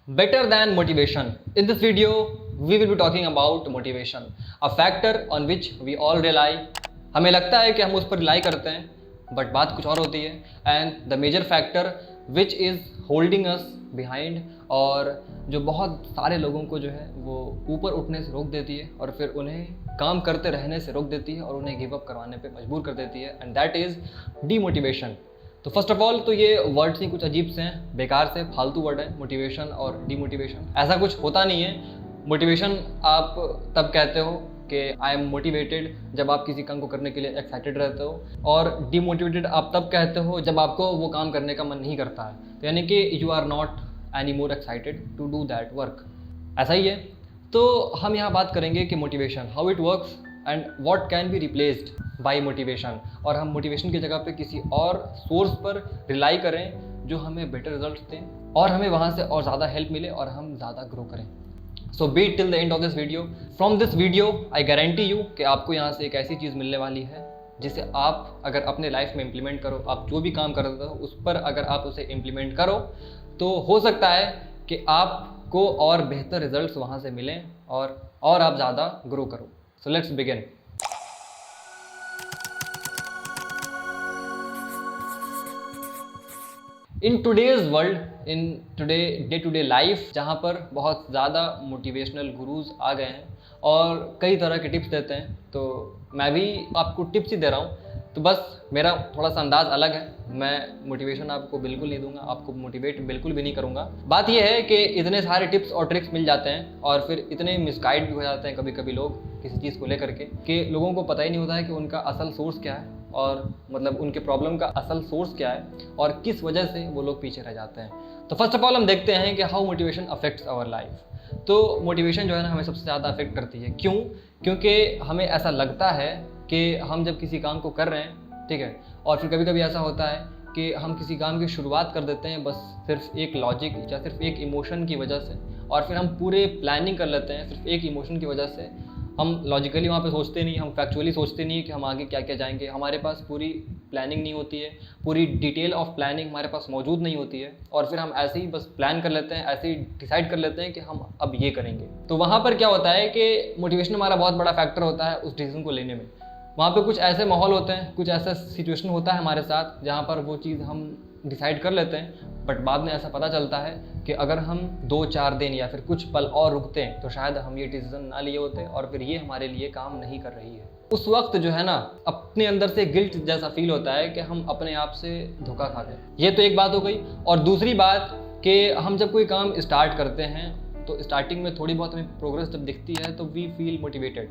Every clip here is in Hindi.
Better than motivation. In this video, we will be talking about motivation, a factor on which we all rely. हमें लगता है कि हम उस पर रिलाई करते हैं, बट बात कुछ और होती है. And the major factor which is holding us behind, और जो बहुत सारे लोगों को जो है वो ऊपर उठने से रोक देती है और फिर उन्हें काम करते रहने से रोक देती है और उन्हें गिव अप करवाने पे मजबूर कर देती है, एंड दैट इज़ डीमोटिवेशन. तो फर्स्ट ऑफ ऑल तो ये वर्ड्स ही कुछ अजीब से हैं, बेकार से फालतू वर्ड है, मोटिवेशन और डीमोटिवेशन. ऐसा कुछ होता नहीं है. मोटिवेशन आप तब कहते हो कि आई एम मोटिवेटेड जब आप किसी काम को करने के लिए एक्साइटेड रहते हो, और डीमोटिवेटेड आप तब कहते हो जब आपको वो काम करने का मन नहीं करता है. तो यानी कि you are not any more excited to do that work. ऐसा ही है. तो हम यहाँ बात करेंगे कि motivation, how it works and what can be replaced by motivation. और हम मोटिवेशन की जगह पे किसी और सोर्स पर रिलाई करें जो हमें बेटर रिजल्ट्स दें और हमें वहाँ से और ज़्यादा हेल्प मिले और हम ज़्यादा ग्रो करें. So be till the end of this video. From this video I guarantee you कि आपको यहाँ से एक ऐसी चीज़ मिलने वाली है जिसे आप अगर अपने लाइफ में इम्प्लीमेंट करो, आप जो भी काम करते हो उस पर अगर आप उसे इम्प्लीमेंट करो तो हो सकता है कि आपको और बेहतर रिजल्ट्स वहाँ से मिलें और आप ज़्यादा ग्रो करो. So let's begin. In today's world, in day to day life, जहाँ पर बहुत ज़्यादा मोटिवेशनल गुरुज आ गए हैं और कई तरह के टिप्स देते हैं, तो मैं भी आपको टिप्स ही दे रहा हूँ. तो बस मेरा थोड़ा सा अंदाज़ अलग है. मैं मोटिवेशन आपको बिल्कुल नहीं दूंगा, आपको मोटिवेट बिल्कुल भी नहीं करूँगा. बात यह है कि इतने सारे टिप्स और ट्रिक्स मिल जाते हैं और फिर इतने मिसगाइड भी हो जाते हैं कभी कभी लोग किसी चीज़ को लेकर के कि लोगों को पता ही नहीं होता है कि उनका असल सोर्स क्या है, और मतलब उनके प्रॉब्लम का असल सोर्स क्या है और किस वजह से वो लोग पीछे रह जाते हैं. तो फर्स्ट ऑफ ऑल हम देखते हैं कि how motivation affects our life. तो मोटिवेशन जो है ना हमें सबसे ज़्यादा अफेक्ट करती है. क्यों? क्योंकि हमें ऐसा लगता है कि हम जब किसी काम को कर रहे हैं, ठीक है, और फिर कभी कभी ऐसा होता है कि हम किसी काम की शुरुआत कर देते हैं बस सिर्फ एक लॉजिक या सिर्फ एक इमोशन की वजह से, और फिर हम पूरे प्लानिंग कर लेते हैं सिर्फ एक इमोशन की वजह से. हम लॉजिकली वहाँ पे सोचते नहीं, हम फैक्चुअली सोचते नहीं कि हम आगे क्या क्या जाएंगे. हमारे पास पूरी प्लानिंग नहीं होती है, पूरी डिटेल ऑफ प्लानिंग हमारे पास मौजूद नहीं होती है, और फिर हम ऐसे ही बस प्लान कर लेते हैं, ऐसे ही डिसाइड कर लेते हैं कि हम अब ये करेंगे. तो वहाँ पर क्या होता है कि मोटिवेशन हमारा बहुत बड़ा फैक्टर होता है उस डिसीजन को लेने में. वहाँ पे कुछ ऐसे माहौल होते हैं, कुछ ऐसा सिचुएशन होता है हमारे साथ जहाँ पर वो चीज़ हम डिसाइड कर लेते हैं, बट बाद में ऐसा पता चलता है कि अगर हम 2-4 दिन या फिर कुछ पल और रुकते हैं तो शायद हम ये डिसीजन ना लिए होते और फिर ये हमारे लिए काम नहीं कर रही है. उस वक्त जो है ना अपने अंदर से गिल्ट जैसा फील होता है कि हम अपने आप से धोखा खा गए. ये तो एक बात हो गई. और दूसरी बात कि हम जब कोई काम स्टार्ट करते हैं तो स्टार्टिंग में थोड़ी बहुत हमें प्रोग्रेस जब दिखती है तो वी फील मोटिवेटेड,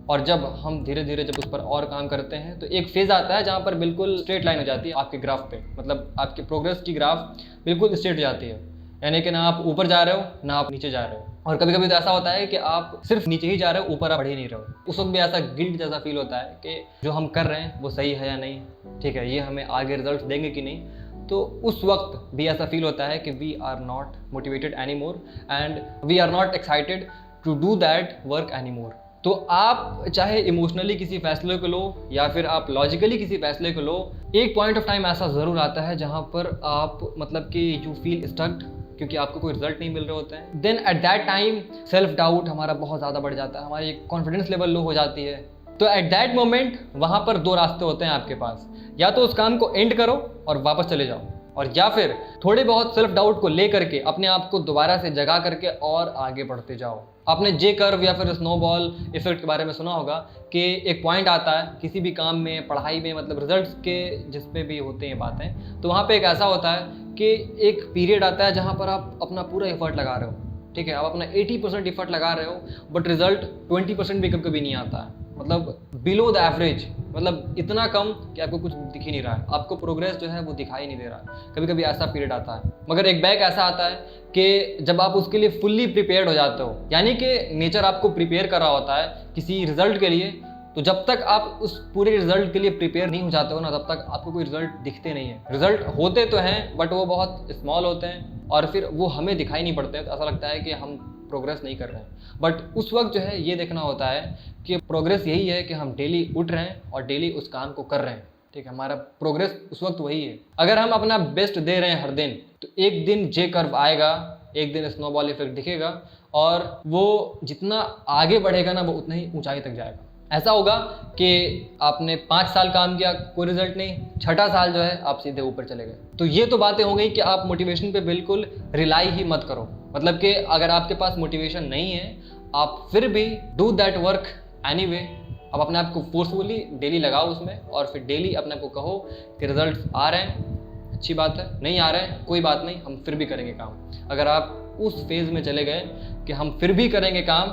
और जब हम धीरे धीरे जब उस पर और काम करते हैं तो एक फेज़ आता है जहाँ पर बिल्कुल स्ट्रेट लाइन हो जाती है आपके ग्राफ पे, मतलब आपके प्रोग्रेस की ग्राफ बिल्कुल स्ट्रेट हो जाती है. यानी कि ना आप ऊपर जा रहे हो ना आप नीचे जा रहे हो, और कभी कभी तो ऐसा होता है कि आप सिर्फ नीचे ही जा रहे हो, ऊपर आप बढ़ ही नहीं रहे हो. उस वक्त भी ऐसा गिल्ट जैसा फील होता है कि जो हम कर रहे हैं वो सही है या नहीं, ठीक है, ये हमें आगे रिजल्ट देंगे कि नहीं. तो उस वक्त भी ऐसा फील होता है कि we are not motivated any more and we are not excited to do that work any more. तो आप चाहे इमोशनली किसी फैसले को लो या फिर आप लॉजिकली किसी फैसले को लो, एक पॉइंट ऑफ टाइम ऐसा ज़रूर आता है जहाँ पर आप मतलब कि यू फील स्टक्ड, क्योंकि आपको कोई रिजल्ट नहीं मिल रहे होते हैं. Then at that time self doubt हमारा बहुत ज़्यादा बढ़ जाता है, हमारी कॉन्फिडेंस लेवल लो हो जाती है. तो एट दैट मोमेंट वहाँ पर 2 रास्ते होते हैं आपके पास. या तो उस काम को एंड करो और वापस चले जाओ, और या फिर थोड़े बहुत सेल्फ डाउट को ले करके अपने आप को दोबारा से जगा करके और आगे बढ़ते जाओ. आपने जे कर्व या फिर स्नोबॉल इफेक्ट के बारे में सुना होगा कि एक पॉइंट आता है किसी भी काम में, पढ़ाई में, मतलब रिजल्ट्स के जिस पे भी होते हैं बातें, तो वहाँ पे एक ऐसा होता है कि एक पीरियड आता है जहाँ पर आप अपना पूरा एफर्ट लगा रहे हो, ठीक है, आप अपना 80% एफर्ट लगा रहे हो, बट रिजल्ट 20% भी कभी कभी नहीं आता है, मतलब बिलो द एवरेज, मतलब इतना कम कि आपको कुछ दिख ही नहीं रहा है, आपको प्रोग्रेस जो है वो दिखाई नहीं दे रहा है. कभी कभी ऐसा पीरियड आता है. मगर एक बैक ऐसा आता है कि जब आप उसके लिए फुल्ली प्रिपेयर्ड हो जाते हो, यानी कि नेचर आपको प्रिपेयर कर रहा होता है किसी रिजल्ट के लिए, तो जब तक आप उस पूरे रिजल्ट के लिए प्रिपेयर नहीं हो जाते हो ना, तब तक आपको कोई रिजल्ट दिखते नहीं है. रिजल्ट होते तो हैं बट वो बहुत स्मॉल होते हैं और फिर वो हमें दिखाई नहीं पड़ते हैं, तो ऐसा लगता है कि हम प्रोग्रेस नहीं कर रहे हैं. बट उस वक्त जो है ये देखना होता है कि प्रोग्रेस यही है कि हम डेली उठ रहे हैं और डेली उस काम को कर रहे हैं, ठीक है, हमारा प्रोग्रेस उस वक्त वही है. अगर हम अपना बेस्ट दे रहे हैं हर दिन, तो एक दिन जे कर्व आएगा एक दिन स्नोबॉल इफेक्ट दिखेगा और वो जितना आगे बढ़ेगा ना वो उतना ही ऊंचाई तक जाएगा। ऐसा होगा कि आपने 5 साल काम किया, कोई रिजल्ट नहीं, छठा साल जो है आप सीधे ऊपर चले गए। तो ये तो बातें हो गई कि आप मोटिवेशन पे बिल्कुल रिलाई ही मत करो। मतलब कि अगर आपके पास मोटिवेशन नहीं है, आप फिर भी डू दैट वर्क एनीवे। आप अपने आप को फोर्सफुली डेली लगाओ उसमें और फिर डेली अपने आप को कहो कि रिजल्ट आ रहे हैं, अच्छी बात है, नहीं आ रहे हैं कोई बात नहीं, हम फिर भी करेंगे काम। अगर आप उस फेज में चले गए कि हम फिर भी करेंगे काम,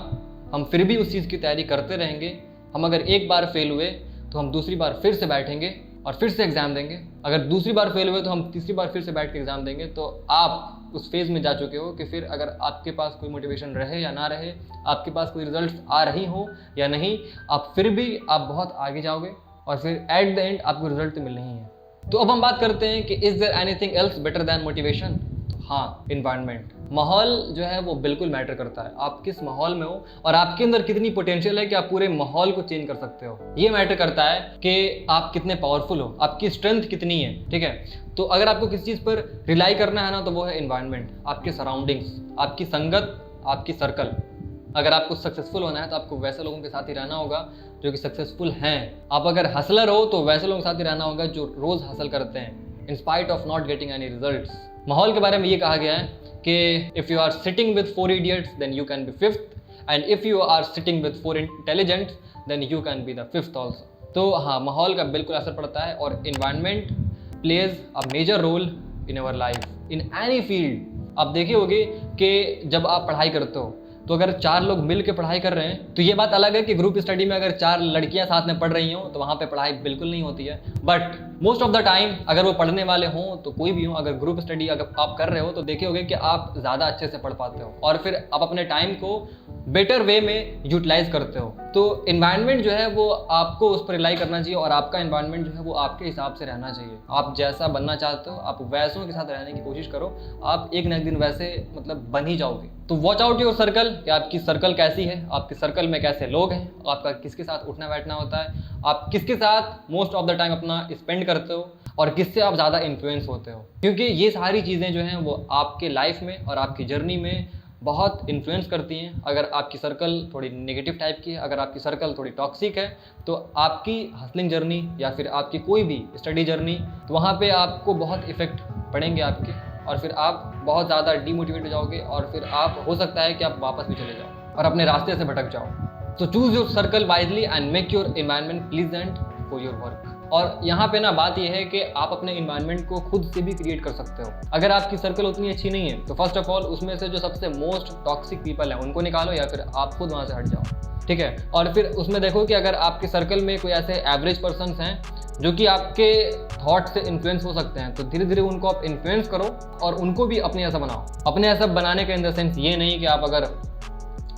हम फिर भी उस चीज़ की तैयारी करते रहेंगे, हम अगर एक बार फेल हुए तो हम दूसरी बार फिर से बैठेंगे और फिर से एग्ज़ाम देंगे, अगर दूसरी बार फेल हुए तो हम तीसरी बार फिर से बैठ के एग्ज़ाम देंगे, तो आप उस फेज़ में जा चुके हो कि फिर अगर आपके पास कोई मोटिवेशन रहे या ना रहे, आपके पास कोई रिजल्ट आ रही हो या नहीं, आप फिर भी आप बहुत आगे जाओगे और फिर एट द एंड आपको रिजल्ट तो मिलना ही है। तो अब हम बात करते हैं कि is there anything else better than motivation. तो हाँ, इन्वायरमेंट, माहौल जो है वो बिल्कुल मैटर करता है। आप किस माहौल में हो और आपके अंदर कितनी पोटेंशियल है कि आप पूरे माहौल को चेंज कर सकते हो, ये मैटर करता है कि आप कितने पावरफुल हो, आपकी स्ट्रेंथ कितनी है। ठीक है, तो अगर आपको किसी चीज़ पर रिलाई करना है ना, तो वो है इन्वायरमेंट, आपके सराउंडिंग्स, आपकी संगत, आपकी सर्कल। अगर आपको सक्सेसफुल होना है तो आपको वैसे लोगों के साथ ही रहना होगा जो कि सक्सेसफुल हैं। आप अगर हसलर हो तो वैसे लोगों के साथ ही रहना होगा जो रोज हसल करते हैं in spite of not getting any results. माहौल के बारे में ये कहा गया है कि if you are sitting with 4 idiots then you can be 5th, and if you are sitting with 4 intelligents then you can be the 5th also. तो हाँ, माहौल का बिल्कुल असर पड़ता है और environment plays a major role in our life in any field. आप देखे होंगे कि जब आप पढ़ाई करते हो तो अगर 4 लोग मिल के पढ़ाई कर रहे हैं तो ये बात अलग है कि ग्रुप स्टडी में अगर 4 लड़कियां साथ में पढ़ रही हो तो वहाँ पे पढ़ाई बिल्कुल नहीं होती है। But most of the time अगर वो पढ़ने वाले हों तो कोई भी हो, अगर ग्रुप स्टडी अगर आप कर रहे हो तो देखे होंगे कि आप ज़्यादा अच्छे से पढ़ पाते हो और फिर आप अपने टाइम को बेटर वे में यूटिलाइज करते हो। तो इन्वायरमेंट जो है वो आपको उस पर रिलाई करना चाहिए और आपका इन्वायरमेंट जो है वो आपके हिसाब से रहना चाहिए। आप जैसा बनना चाहते हो आप वैसों के साथ रहने की कोशिश करो, आप एक न एक दिन वैसे मतलब बन ही जाओगे। तो वॉच आउट योर सर्कल, कि आपकी सर्कल कैसी है, आपके सर्कल में कैसे लोग हैं, आपका किसके साथ उठना बैठना होता है, आप किसके साथ मोस्ट ऑफ द टाइम अपना स्पेंड करते हो और किससे आप ज़्यादा इन्फ्लुएंस होते हो। क्योंकि ये सारी चीज़ें जो हैं वो आपके लाइफ में और आपकी जर्नी में बहुत इन्फ्लुएंस करती हैं। अगर आपकी सर्कल थोड़ी नेगेटिव टाइप की है, अगर आपकी सर्कल थोड़ी टॉक्सिक है, तो आपकी हसलिंग जर्नी या फिर आपकी कोई भी स्टडी जर्नी, तो वहाँ पे आपको बहुत इफेक्ट पड़ेंगे आपके और फिर आप बहुत ज़्यादा डीमोटिवेट हो जाओगे और फिर आप हो सकता है कि आप वापस भी चले जाओ और अपने रास्ते से भटक जाओ। तो choose your circle wisely and make your environment pleasant for your work. और यहाँ पे ना बात यह है कि आप अपने इन्वायरमेंट को खुद से भी क्रिएट कर सकते हो। अगर आपकी सर्कल उतनी अच्छी नहीं है तो फर्स्ट ऑफ ऑल उसमें से जो सबसे मोस्ट टॉक्सिक पीपल है उनको निकालो या फिर आप खुद वहाँ से हट जाओ। ठीक है, और फिर उसमें देखो कि अगर आपके सर्कल में कोई ऐसे एवरेज पर्सन्स हैं जो कि आपके थॉट से इन्फ्लुएंस हो सकते हैं, तो धीरे धीरे उनको आप इन्फ्लुएंस करो और उनको भी अपने ऐसा बनाओ। अपने ऐसा बनाने का इन द सेंस ये नहीं कि आप अगर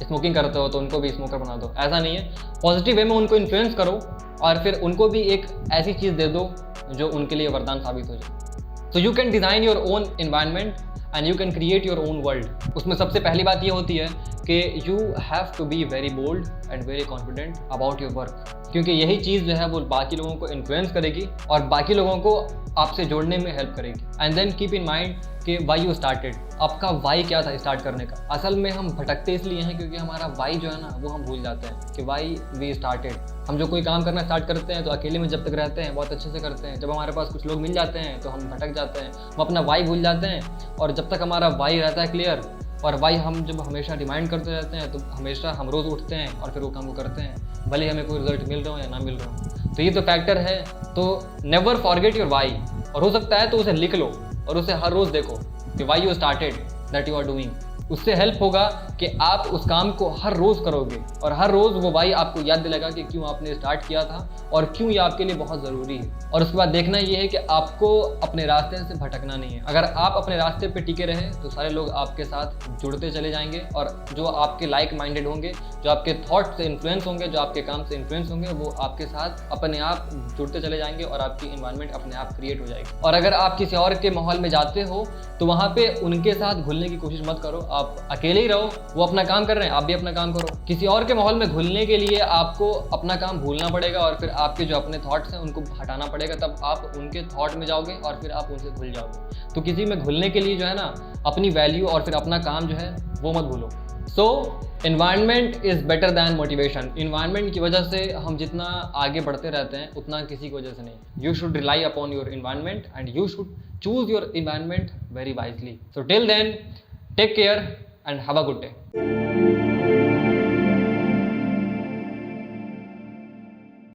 स्मोकिंग करते हो तो उनको भी स्मोकर बना दो, ऐसा नहीं है। पॉजिटिव वे में उनको इन्फ्लुएंस करो और फिर उनको भी एक ऐसी चीज़ दे दो जो उनके लिए वरदान साबित हो जाए। तो you can design your own environment and you can create your own world. उसमें सबसे पहली बात ये होती है कि you have to be very bold and very confident about your work, क्योंकि यही चीज़ जो है वो बाकी लोगों को इन्फ्लुएंस करेगी और बाकी लोगों को आपसे जोड़ने में हेल्प करेगी। And then keep in mind कि वाई यू स्टार्टेड, आपका वाई क्या था स्टार्ट करने का। असल में हम भटकते इसलिए हैं क्योंकि हमारा वाई जो है ना वो हम भूल जाते हैं कि वाई वी स्टार्टेड। हम जो कोई काम करना स्टार्ट करते हैं तो अकेले में जब तक रहते हैं बहुत अच्छे से करते हैं, जब हमारे पास कुछ लोग मिल जाते हैं तो हम भटक जाते हैं, हम अपना वाई भूल जाते हैं। और जब तक हमारा वाई रहता है क्लियर और वाई हम जब हमेशा रिमाइंड करते रहते हैं तो हमेशा हम रोज़ उठते हैं और फिर वो काम को करते हैं, भले हमें कोई रिजल्ट मिल रहा हो या ना मिल रहा हो। तो ये तो फैक्टर है। तो नेवर फॉरगेट योर वाई, और हो सकता है तो उसे लिख लो और उसे हर रोज़ देखो कि why you started that you are doing. उससे हेल्प होगा कि आप उस काम को हर रोज़ करोगे और हर रोज़ वो वाई आपको याद दिलाएगा कि क्यों आपने स्टार्ट किया था और क्यों ये आपके लिए बहुत ज़रूरी है। और उसके बाद देखना ये है कि आपको अपने रास्ते से भटकना नहीं है। अगर आप अपने रास्ते पे टिके रहे तो सारे लोग आपके साथ जुड़ते चले जाएंगे और जो आपके लाइक माइंडेड होंगे, जो आपके थॉट से इन्फ्लुएंस होंगे, जो आपके काम से इन्फ्लुएंस होंगे, वो आपके साथ अपने आप जुड़ते चले जाएंगे और आपकी इन्वायरमेंट अपने आप क्रिएट हो जाएगी। और अगर आप किसी और के माहौल में जाते हो तो वहाँ पे उनके साथ घुलने की कोशिश मत करो, आप अकेले ही रहो, वो अपना काम कर रहे हैं, आप भी अपना काम करो। किसी और के माहौल में घुलने के लिए आपको अपना काम भूलना पड़ेगा और फिर आपके जो अपने थॉट्स हैं उनको हटाना पड़ेगा, तब आप उनके थॉट में जाओगे और फिर आप उनसे घुल जाओगे। तो किसी में घुलने के लिए जो है ना, अपनी वैल्यू और फिर अपना काम जो है वो मत भूलो। So environment is better than motivation. Environment की वजह से हम जितना आगे बढ़ते रहते हैं उतना किसी की वजह से नहीं। You should rely upon your environment and you should choose your environment very wisely. So till then, take care and have a good day.